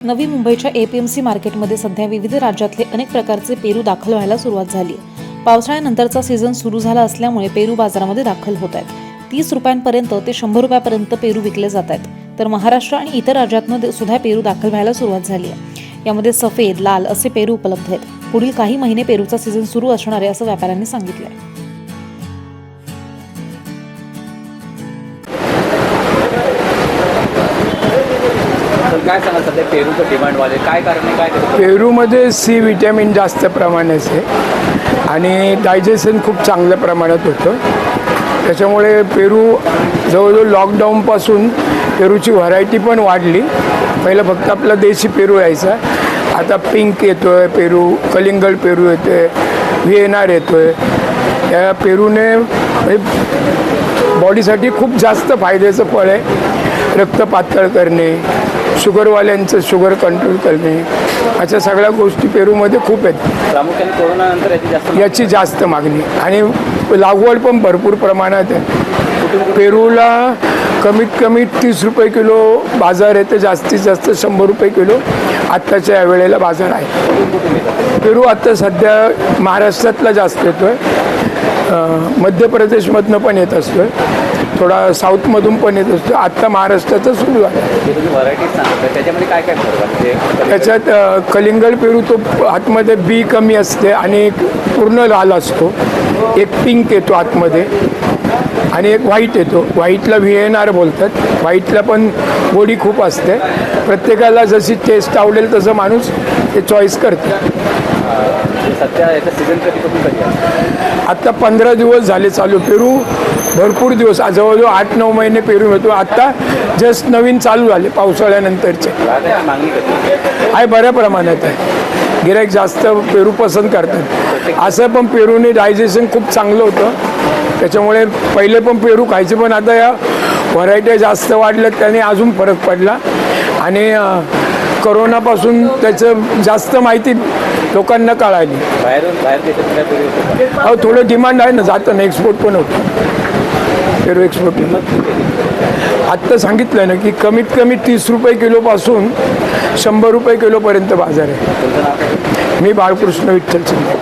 नवी मुंबईच्या एपीएमसी मार्केटमध्ये सध्या विविध राज्यातले अनेक प्रकारचे पेरू दाखल व्हायला सुरुवात झाली आहे। पावसाळ्यानंतरचा सीझन सुरू झाला असल्यामुळे पेरू बाजारामध्ये दाखल होत आहेत। 30 रुपयांपर्यंत ते 100 रुपयांपर्यंत पेरू विकले जात आहेत। तर महाराष्ट्र आणि इतर राज्यांमध्ये सुद्धा पेरू दाखल व्हायला सुरुवात झाली आहे। यामध्ये सफेद, लाल असे पेरू उपलब्ध आहेत। पुढील काही महिने पेरूचा सीझन सुरू असणार आहे असं व्यापाऱ्यांनी सांगितलं। काय सांगाल सध्या पेरूचं डिमांड वाढले, काय कारण आहे, काय पेरूमध्ये सी विटॅमिन जास्त प्रमाणात आहे आणि डायजेशन खूप चांगल्या प्रमाणात होतं। त्याच्यामुळे पेरू जवळजवळ लॉकडाऊनपासून पेरूची व्हरायटी पण वाढली। पहिलं फक्त आपला देशी पेरू यायचा, आता पिंक येतो आहे पेरू, कलिंगड पेरू येतो आहे, VNR येतो आहे। त्या पेरूने बॉडीसाठी खूप जास्त फायद्याचं फळ आहे। रक्त पातळ करणे, शुगरवाल्यांचं शुगर कंट्रोल करणे, अशा सगळ्या गोष्टी पेरूमध्ये खूप आहेत। प्रामुख्याने कोरोनानंतर याची जास्त मागणी आणि लागवड पण भरपूर प्रमाणात आहे। पेरूला कमीत कमी 30 रुपये किलो बाजार आहे, तर जास्तीत जास्त 100 रुपये किलो आत्ताच्या यावेळेला बाजार आहे। पेरू आत्ता सध्या महाराष्ट्रातला जास्त येतो आहे, मध्य प्रदेशमधनं पण येत असतो आहे, थोडा साऊथमधून पण येत असतो। आत्ता महाराष्ट्राचं सुरू आहे। त्याच्यामध्ये काय काय त्याच्यात कलिंगड पेरू तो आतमध्ये बी कमी असते आणि एक पूर्ण लाल असतो, एक पिंक येतो आतमध्ये आणि एक व्हाईट येतो। व्हाईटला VNR बोलतात। व्हाईटला पण गोडी खूप असते। प्रत्येकाला जशी टेस्ट आवडेल तसं माणूस ते चॉईस करते। सध्या याचा सीझन कधी आत्ता 15 दिवस झाले चालू। पेरू भरपूर दिवस, जवळजवळ 8-9 महिने पेरू मिळतो। आत्ता जस्ट नवीन चालू झाले पावसाळ्यानंतरचे। आहे बऱ्या प्रमाणात आहे, गिराईक जास्त पेरू पसंत करतात। असं पण पेरूने डायजेशन खूप चांगलं होतं, त्याच्यामुळे पहिले पण पेरू खायचे, पण आता या व्हरायट्या जास्त वाढल्यात त्याने अजून फरक पडला आणि करोनापासून त्याचं जास्त माहिती लोकांना कळाली। बाहेर थोडं डिमांड आहे ना, जातं ना, एक्सपोर्ट पण होतं पेरू एक्सपोर्ट। आत्ता सांगितलं ना की कमीत कमी 30 रुपये किलोपासून 100 रुपये किलोपर्यंत बाजार आहे। मी बाळकृष्ण विठ्ठल शिंदे।